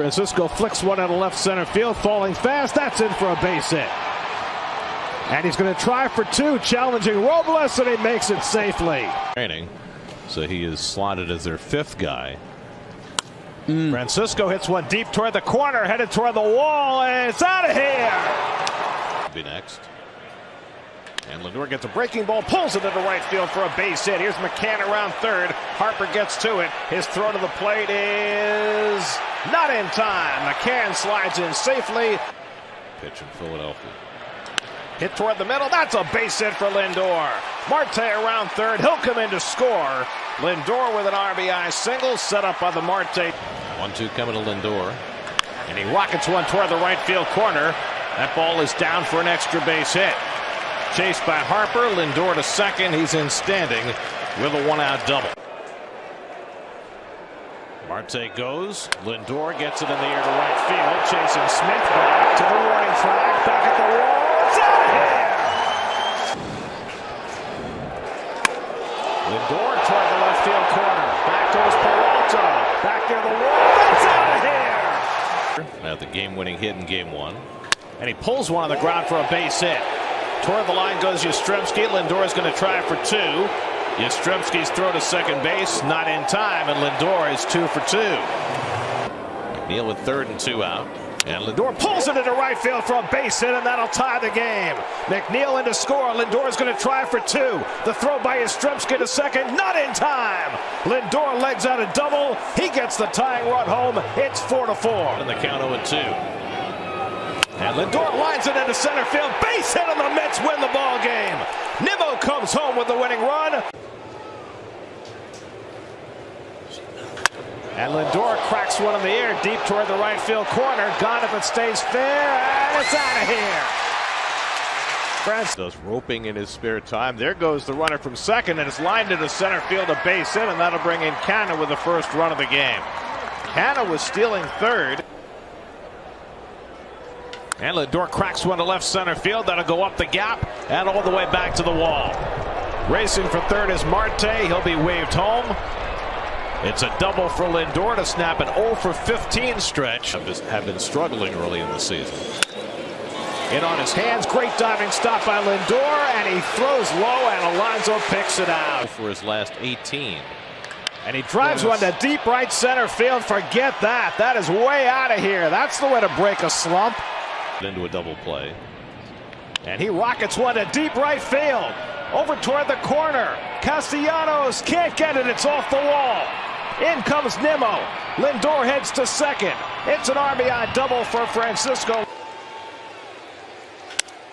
Francisco flicks one out of left center field, falling fast. That's in for a base hit. And he's going to try for two, challenging Robles, and he makes it safely. So he is slotted as their fifth guy. Francisco hits one deep toward the corner, headed toward the wall, and it's out of here. Be next. And Lindor gets a breaking ball, pulls it into right field for a base hit. Here's McCann around third. Harper gets to it. His throw to the plate is not in time. McCann slides in safely. Pitch in Philadelphia. Hit toward the middle. That's a base hit for Lindor. Marte around third. He'll come in to score. Lindor with an RBI single set up by the Marte. 1-2 coming to Lindor. And he rockets one toward the right field corner. That ball is down for an extra base hit. Chased by Harper. Lindor to second. He's in standing with a one-out double. Marte goes. Lindor gets it in the air to right field. Chasing Smith back to the warning track. Back at the wall. It's out of here! Lindor toward the left field corner. Back goes Peralta. Back near the wall. It's out of here! Now the game-winning hit in game one. And he pulls one on the ground for a base hit. Toward the line goes Yastrzemski. Lindor is going to try for two. Yastrzemski's throw to second base, not in time, and Lindor is 2 for 2. McNeil with third and 2 out. And Lindor pulls it into right field for a base hit, and that'll tie the game. McNeil in to score. Lindor is going to try for two. The throw by Yastrzemski to second, not in time. Lindor legs out a double. He gets the tying run home. It's 4-4. And the count 0-2. And Lindor lines it into center field. Base hit, and the Mets win the ball game. Nimmo comes home with the winning run. And Lindor cracks one in the air deep toward the right field corner. Gone if it stays fair, and it's out of here. Does roping in his spare time. There goes the runner from second, and it's lined into center field, a base hit, and that'll bring in Canha with the first run of the game. Canha was stealing third. And Lindor cracks one to left center field. That'll go up the gap and all the way back to the wall. Racing for third is Marte. He'll be waved home. It's a double for Lindor to snap an 0 for 15 stretch. Have been struggling early in the season. In on his hands. Great diving stop by Lindor. And he throws low, and Alonso picks it out. For his last 18. And he drives one to deep right center field. Forget that. That is way out of here. That's the way to break a slump. Into a double play. And he rockets one to deep right field. Over toward the corner. Castellanos can't get it. It's off the wall. In comes Nimmo. Lindor heads to second. It's an RBI double for Francisco.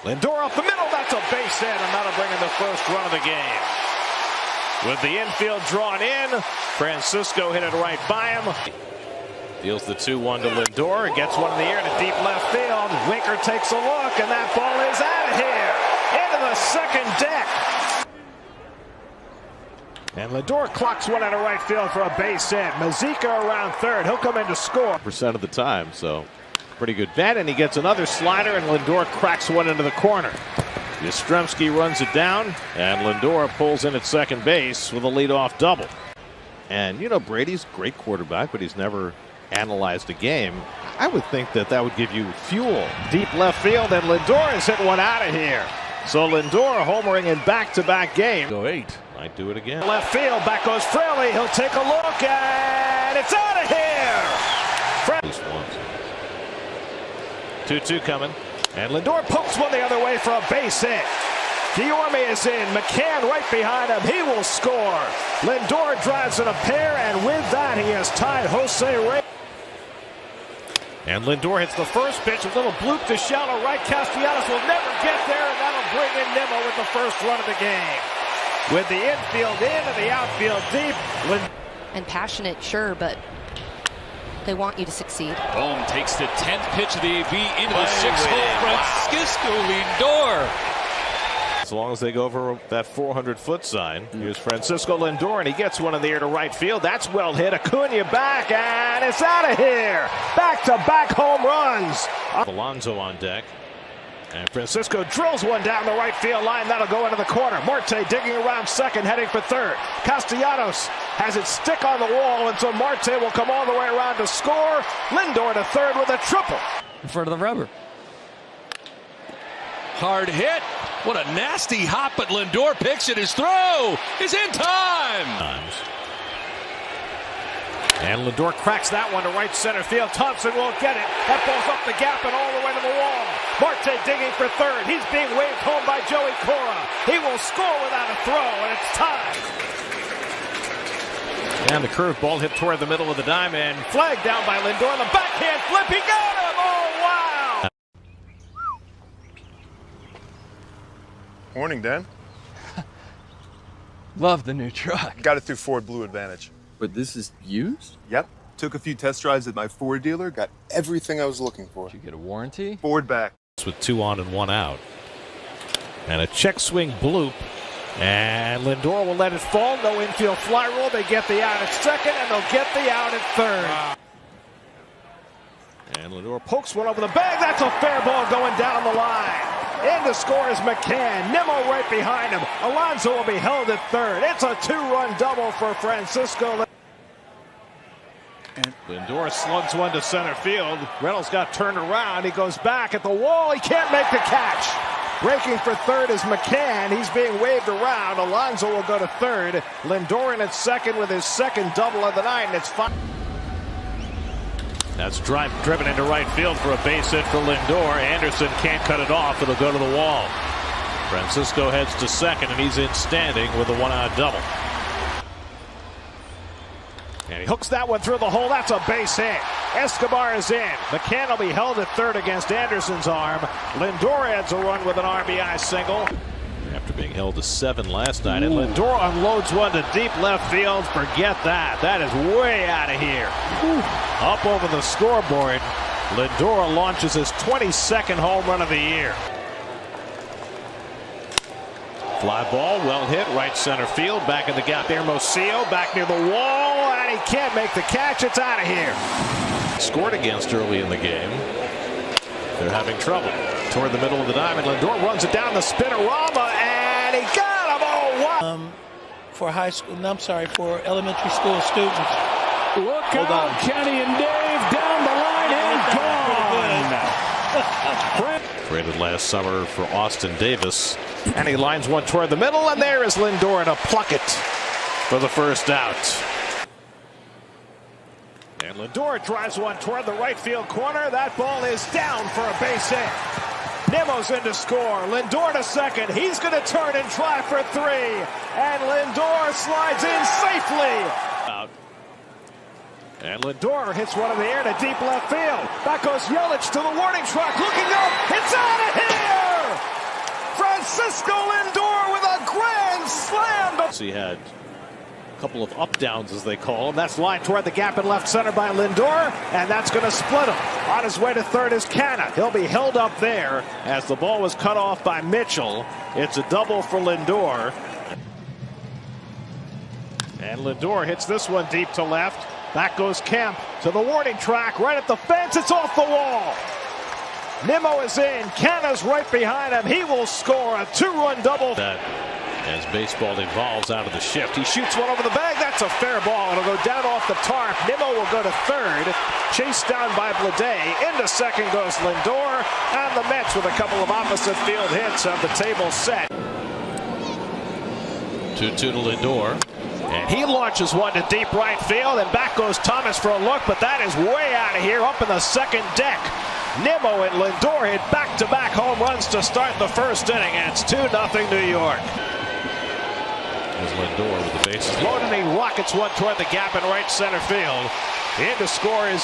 Lindor up the middle. That's a base hit, and that'll bring in the first run of the game. With the infield drawn in, Francisco hit it right by him. Deals the 2-1 to Lindor. Gets one in the air to deep left field. Winker takes a look, and that ball is out of here. Into the second deck. And Lindor clocks one out of right field for a base hit. Mazika around third. He'll come in to score. % of the time, so pretty good bet. And he gets another slider, and Lindor cracks one into the corner. Yastrzemski runs it down, and Lindor pulls in at second base with a leadoff double. And, you know, Brady's a great quarterback, but he's never analyzed a game. I would think that that would give you fuel. Deep left field, and Lindor has hit one out of here. So Lindor homering in back-to-back games. Go 8. Might do it again. Left field, back goes Fraley. He'll take a look, and it's out of here. At least once. 2-2 coming. And Lindor pokes one the other way for a base hit. Guillorme is in. McCann right behind him. He will score. Lindor drives in a pair, and with that, he has tied Jose Reyes. And Lindor hits the first pitch. A little bloop to shallow right. Castellanos will never get there, and that'll bring in Nimmo with the first run of the game. With the infield in and the outfield deep. And passionate, sure, but they want you to succeed. Bohm takes the 10th pitch of the AB into the 6th hole. Francisco Lindor. As long as they go over that 400-foot sign. Here's Francisco Lindor, and he gets one in the air to right field. That's well hit. Acuna back, and it's out of here. Back-to-back home runs. Alonso on deck. And Francisco drills one down the right field line. That'll go into the corner. Marte digging around second, heading for third. Castellanos has it stick on the wall, and so Marte will come all the way around to score. Lindor to third with a triple. In front of the rubber. Hard hit. What a nasty hop, but Lindor picks it. His throw is in time. And Lindor cracks that one to right center field. Thompson won't get it. That ball's up the gap and all the way to the wall. Marte digging for third. He's being waved home by Joey Cora. He will score without a throw, and it's tied. And the curveball hit toward the middle of the diamond. Flag down by Lindor. The backhand flip. He got him. Oh, wow. Morning, Dan. Love the new truck. Got it through Ford Blue Advantage. But this is used? Yep. Took a few test drives at my Ford dealer. Got everything I was looking for. Did you get a warranty? Ford back. With 2 on and 1 out. And a check swing bloop. And Lindor will let it fall. No infield fly rule. They get the out at second, and they'll get the out at third. And Lindor pokes one over the bag. That's a fair ball going down the line. In to score is McCann. Nimmo right behind him. Alonso will be held at third. It's a 2-run double for Francisco. And Lindor slugs one to center field. Reynolds got turned around. He goes back at the wall. He can't make the catch. Breaking for third is McCann. He's being waved around. Alonso will go to third. Lindor in at second with his second double of the night, and it's 5. That's driven into right field for a base hit for Lindor. Anderson can't cut it off. It'll go to the wall. Francisco heads to second, and he's in standing with a 1-out double. And he hooks that one through the hole. That's a base hit. Escobar is in. McCann will be held at third against Anderson's arm. Lindor adds a run with an RBI single. After being held to 7 last night, and Lindor unloads one to deep left field. Forget that. That is way out of here. Up over the scoreboard. Lindor launches his 22nd home run of the year. Fly ball, well hit, right center field. Back in the gap, Hermosillo back near the wall, and he can't make the catch. It's out of here. Scored against early in the game. They're having trouble. Toward the middle of the diamond, Lindor runs it down the spinorama, and he got him. Oh, wow. For high school, no, I'm sorry, for elementary school students. Look out, Kenny and Dave down the line and gone. Traded last summer for Austin Davis. And he lines one toward the middle, and there is Lindor in a Pluckett for the first out. And Lindor drives one toward the right field corner. That ball is down for a base hit. Nimmo's in to score. Lindor to second. He's going to turn and try for 3. And Lindor slides in safely. Out. And Lindor hits one in the air to deep left field. Back goes Yelich to the warning track. Looking up. It's out of here! Francisco Lindor with a grand slam. He had a couple of up-downs, as they call them. That's lined toward the gap in left center by Lindor, and that's going to split him. On his way to third is Canna. He'll be held up there as the ball was cut off by Mitchell. It's a double for Lindor. And Lindor hits this one deep to left. Back goes Kemp to the warning track, right at the fence. It's off the wall. Nimmo is in. Canna's right behind him. He will score a 2-run double. As baseball evolves out of the shift, he shoots one over the bag. That's a fair ball. It'll go down off the tarp. Nimmo will go to third. Chased down by Blade. Into second goes Lindor. And the Mets with a couple of opposite field hits have the table set. 2-2 to Lindor. And he launches one to deep right field. And back goes Thomas for a look. But that is way out of here up in the second deck. Nimmo and Lindor hit back-to-back home runs to start the first inning. And it's 2-0 New York. There's Lindor with the bases loaded. He rockets one toward the gap in right center field. In to score is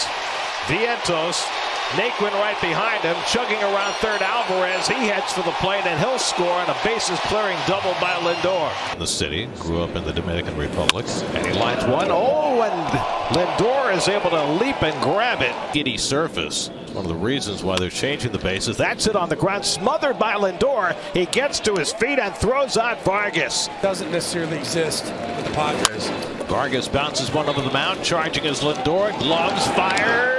Vientos. Naquin right behind him, chugging around third. Alvarez, he heads for the plate, and he'll score on a bases-clearing double by Lindor. The city grew up in the Dominican Republic, and he lines one. Oh, and Lindor is able to leap and grab it. Giddy surface. One of the reasons why they're changing the bases. That's it on the ground, smothered by Lindor. He gets to his feet and throws out Vargas. Doesn't necessarily exist with the Padres. Vargas bounces one over the mound, charging as Lindor. Gloves fired.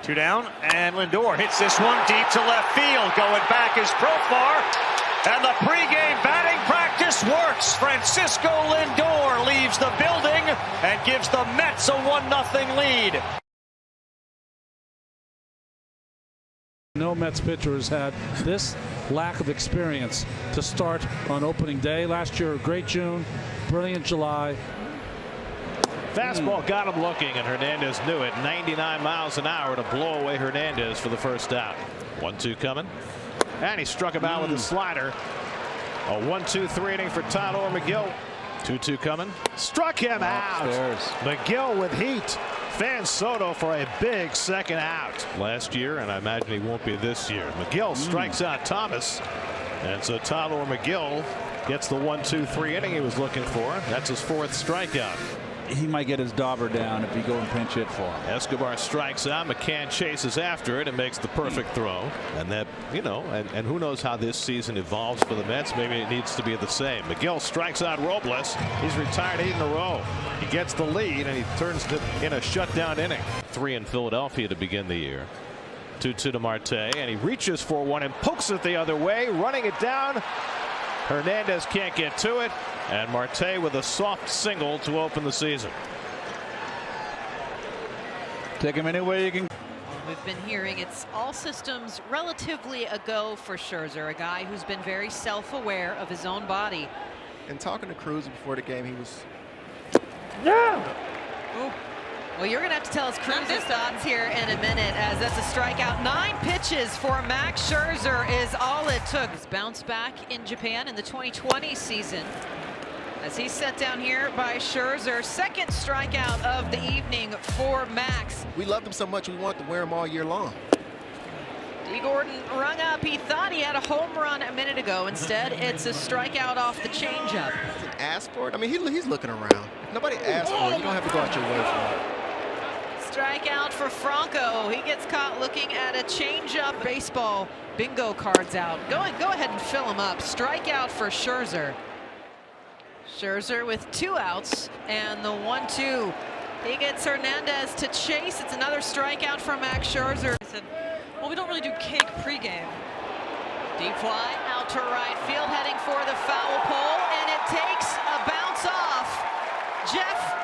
2 down, and Lindor hits this one deep to left field. Going back is Profar, and the pregame batting practice This works. Francisco Lindor leaves the building and gives the Mets a 1-0 lead. No Mets pitcher has had this lack of experience to start on opening day. Last year, a great June, brilliant July. Fastball got him looking, and Hernandez knew it. 99 miles an hour to blow away Hernandez for the first out. 1-2 coming. And he struck him out with a slider. A 1-2-3 inning for Tyler McGill. 2-2 coming. Struck him out. McGill with heat. Fan Soto for a big second out last year, and I imagine he won't be this year. McGill strikes out Thomas, and so Tyler McGill gets the 1-2-3 inning he was looking for. That's his 4th strikeout. He might get his dauber down if you go and pinch hit for him. Escobar strikes out. McCann chases after it and makes the perfect throw. And that, you know, and who knows how this season evolves for the Mets. Maybe it needs to be the same. McGill strikes out Robles. He's retired 8 in a row. He gets the lead and he turns it in a shutdown inning. 3 in Philadelphia to begin the year. 2-2 to Marte, and he reaches for one and pokes it the other way, running it down. Hernandez can't get to it, and Marte with a soft single to open the season. Take him anywhere you can. We've been hearing it's all systems relatively a go for Scherzer, a guy who's been very self-aware of his own body. And talking to Cruz before the game, he was... Ooh. Well, you're going to have to tell us Cruz's thoughts here in a minute, as that's a strikeout. 9 pitches for Max Scherzer is all it took. He's bounced back in Japan in the 2020 season, as he's set down here by Scherzer. 2nd strikeout of the evening for Max. We loved him so much, we wanted to wear him all year long. D. Gordon rung up. He thought he had a home run a minute ago. Instead, it's a strikeout off the changeup. Ask for it. I mean, he's looking around. If nobody asks for it, you don't have to go out your way for it. Strikeout for Franco. He gets caught looking at a changeup. Baseball bingo cards out. Go ahead and fill him up. Strikeout for Scherzer. Scherzer with 2 outs and the 1-2. He gets Hernandez to chase. It's another strikeout for Max Scherzer. I said, well, we don't really do cake pregame. Deep fly out to right field, heading for the foul pole, and it takes a bounce off. Jeff